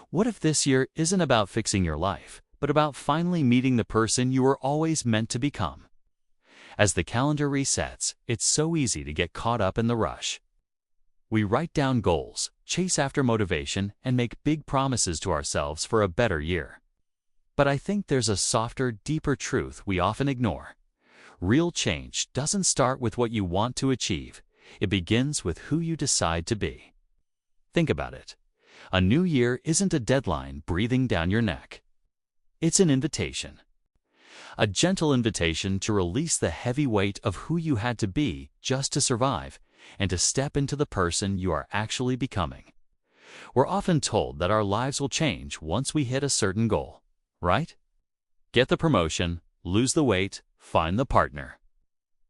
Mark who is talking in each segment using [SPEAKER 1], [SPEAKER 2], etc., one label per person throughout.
[SPEAKER 1] What if this year isn't about fixing your life, but about finally meeting the person you were always meant to become? As the calendar resets, it's so easy to get caught up in the rush. We write down goals, chase after motivation, and make big promises to ourselves for a better year. But I think there's a softer, deeper truth we often ignore. Real change doesn't start with what you want to achieve. It begins with who you decide to be. Think about it. A new year isn't a deadline breathing down your neck. It's an invitation. A gentle invitation to release the heavy weight of who you had to be just to survive, and to step into the person you are actually becoming. We're often told that our lives will change once we hit a certain goal, right? Get the promotion, lose the weight, find the partner.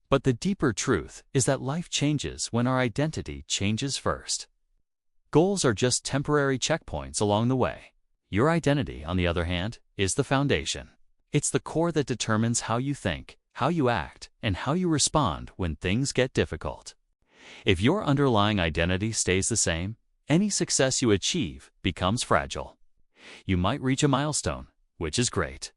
[SPEAKER 1] But the deeper truth is that life changes when our identity changes first. Goals are just temporary checkpoints along the way. Your identity, on the other hand, is the foundation. It's the core that determines how you think, how you act, and how you respond when things get difficult. If your underlying identity stays the same, any success you achieve becomes fragile. You might reach a milestone, which is great.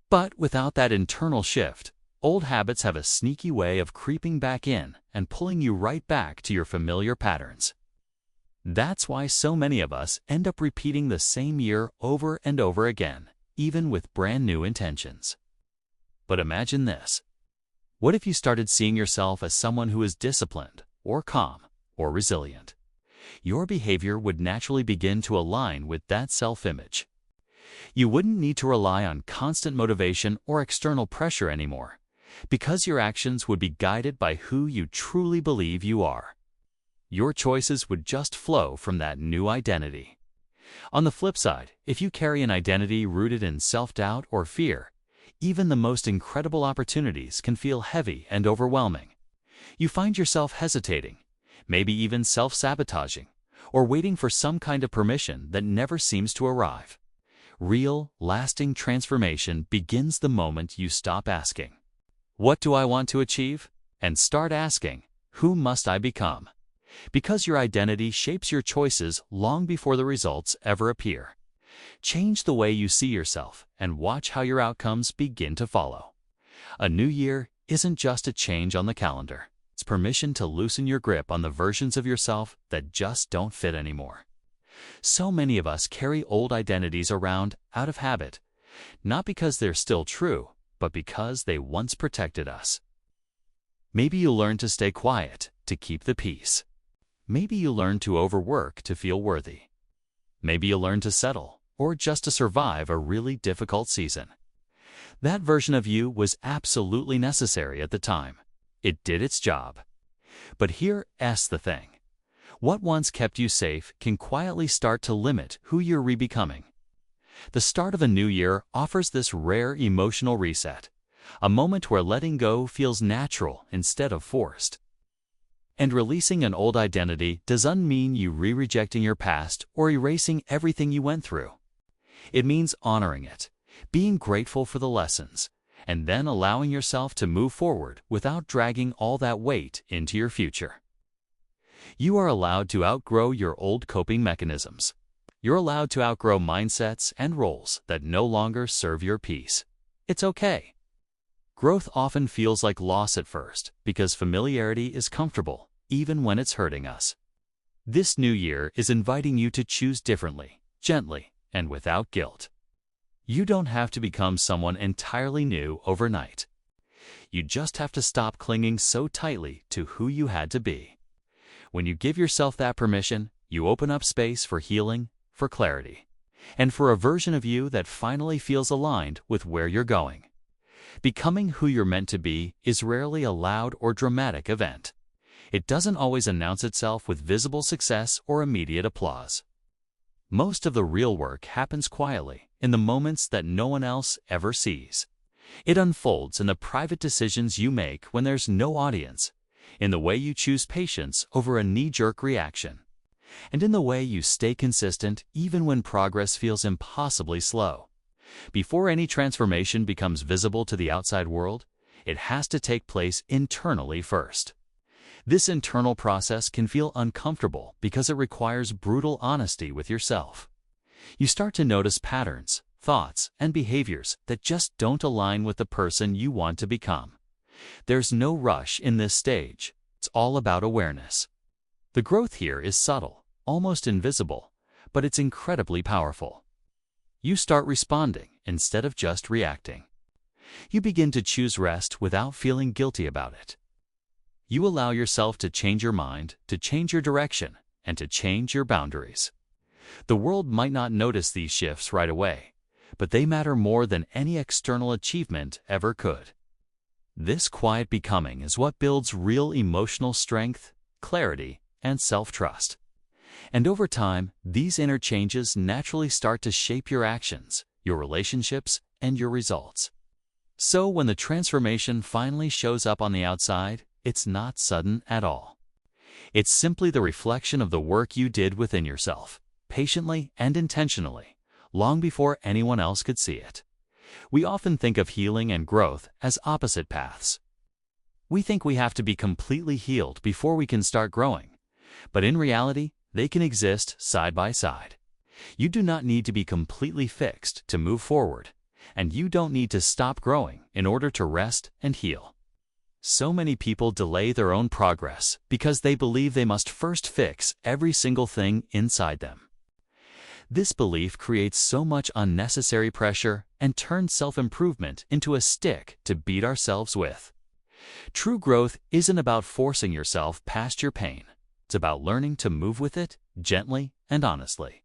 [SPEAKER 1] But without that internal shift, old habits have a sneaky way of creeping back in and pulling you right back to your familiar patterns. That's why so many of us end up repeating the same year over and over again, even with brand new intentions. But imagine this. What if you started seeing yourself as someone who is disciplined, or calm, or resilient? Your behavior would naturally begin to align with that self-image. You wouldn't need to rely on constant motivation or external pressure anymore, because your actions would be guided by who you truly believe you are. Your choices would just flow from that new identity. On the flip side, if you carry an identity rooted in self-doubt or fear, even the most incredible opportunities can feel heavy and overwhelming. You find yourself hesitating, maybe even self-sabotaging, or waiting for some kind of permission that never seems to arrive. Real, lasting transformation begins the moment you stop asking, "What do I want to achieve?" and start asking, "Who must I become?" Because your identity shapes your choices long before the results ever appear. Change the way you see yourself and watch how your outcomes begin to follow. A new year isn't just a change on the calendar. It's permission to loosen your grip on the versions of yourself that just don't fit anymore. So many of us carry old identities around out of habit, not because they're still true, but because they once protected us. Maybe you learn to stay quiet to keep the peace. Maybe you learn to overwork to feel worthy. Maybe you learn to settle, or just to survive a really difficult season. That version of you was absolutely necessary at the time. It did its job. But here's the thing. What once kept you safe can quietly start to limit who you're rebecoming. The start of a new year offers this rare emotional reset, a moment where letting go feels natural instead of forced. And releasing an old identity doesn't mean you rejecting your past or erasing everything you went through. It means honoring it, being grateful for the lessons, and then allowing yourself to move forward without dragging all that weight into your future. You are allowed to outgrow your old coping mechanisms. You're allowed to outgrow mindsets and roles that no longer serve your peace. It's okay. Growth often feels like loss at first because familiarity is comfortable, even when it's hurting us. This new year is inviting you to choose differently, gently, and without guilt. You don't have to become someone entirely new overnight. You just have to stop clinging so tightly to who you had to be. When you give yourself that permission, you open up space for healing, for clarity, and for a version of you that finally feels aligned with where you're going. Becoming who you're meant to be is rarely a loud or dramatic event. It doesn't always announce itself with visible success or immediate applause. Most of the real work happens quietly, in the moments that no one else ever sees. It unfolds in the private decisions you make when there's no audience, in the way you choose patience over a knee-jerk reaction, and in the way you stay consistent even when progress feels impossibly slow. Before any transformation becomes visible to the outside world, it has to take place internally first. This internal process can feel uncomfortable because it requires brutal honesty with yourself. You start to notice patterns, thoughts, and behaviors that just don't align with the person you want to become. There's no rush in this stage. It's all about awareness. The growth here is subtle, almost invisible, but it's incredibly powerful. You start responding instead of just reacting. You begin to choose rest without feeling guilty about it. You allow yourself to change your mind, to change your direction, and to change your boundaries. The world might not notice these shifts right away, but they matter more than any external achievement ever could. This quiet becoming is what builds real emotional strength, clarity, and self-trust. And over time, these inner changes naturally start to shape your actions, your relationships, and your results. So when the transformation finally shows up on the outside, it's not sudden at all. It's simply the reflection of the work you did within yourself, patiently and intentionally, long before anyone else could see it. We often think of healing and growth as opposite paths. We think we have to be completely healed before we can start growing, but in reality, they can exist side by side. You do not need to be completely fixed to move forward, and you don't need to stop growing in order to rest and heal. So many people delay their own progress because they believe they must first fix every single thing inside them. This belief creates so much unnecessary pressure and turns self-improvement into a stick to beat ourselves with. True growth isn't about forcing yourself past your pain. It's about learning to move with it gently and honestly.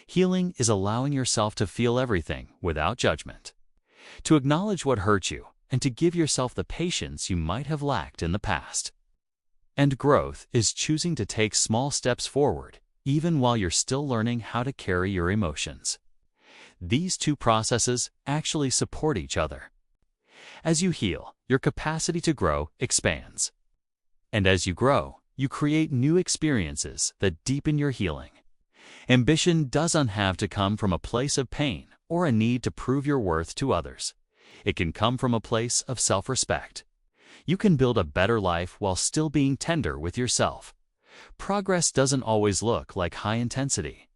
[SPEAKER 1] Healing is allowing yourself to feel everything without judgment, to acknowledge what hurt you, and to give yourself the patience you might have lacked in the past. And growth is choosing to take small steps forward, even while you're still learning how to carry your emotions. These two processes actually support each other. As you heal, your capacity to grow expands. And as you grow, you create new experiences that deepen your healing. Ambition doesn't have to come from a place of pain or a need to prove your worth to others. It can come from a place of self-respect. You can build a better life while still being tender with yourself. Progress doesn't always look like high intensity.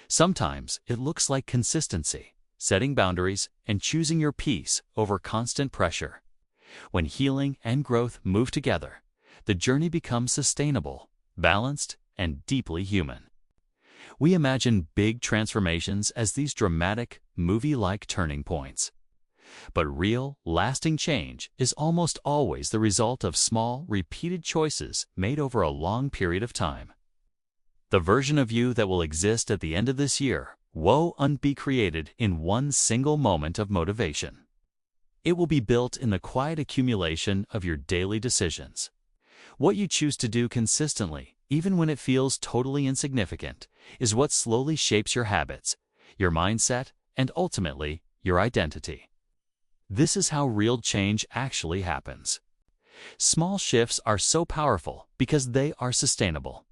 [SPEAKER 1] Sometimes it looks like consistency, setting boundaries, and choosing your peace over constant pressure. When healing and growth move together, the journey becomes sustainable, balanced, and deeply human. We imagine big transformations as these dramatic, movie-like turning points. But real, lasting change is almost always the result of small, repeated choices made over a long period of time. The version of you that will exist at the end of this year won't be created in one single moment of motivation. It will be built in the quiet accumulation of your daily decisions. What you choose to do consistently, even when it feels totally insignificant, is what slowly shapes your habits, your mindset, and ultimately, your identity. This is how real change actually happens. Small shifts are so powerful because they are sustainable.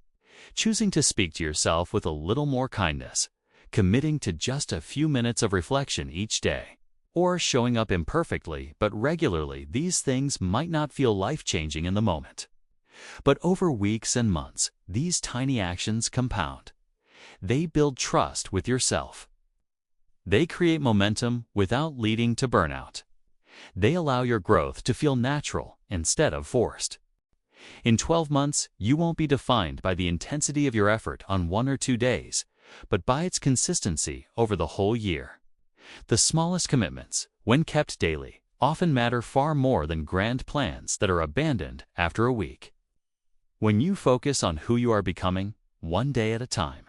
[SPEAKER 1] Choosing to speak to yourself with a little more kindness, committing to just a few minutes of reflection each day, or showing up imperfectly but regularly, these things might not feel life-changing in the moment. But over weeks and months, these tiny actions compound. They build trust with yourself. They create momentum without leading to burnout. They allow your growth to feel natural instead of forced. In 12 months, you won't be defined by the intensity of your effort on 1 or 2 days, but by its consistency over the whole year. The smallest commitments, when kept daily, often matter far more than grand plans that are abandoned after a week. When you focus on who you are becoming, one day at a time,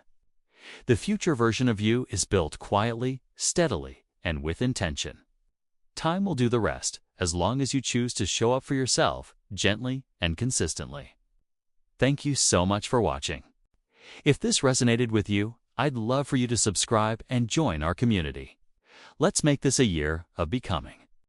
[SPEAKER 1] the future version of you is built quietly, steadily, and with intention. Time will do the rest, as long as you choose to show up for yourself gently and consistently. Thank you so much for watching. If this resonated with you, I'd love for you to subscribe and join our community. Let's make this a year of becoming.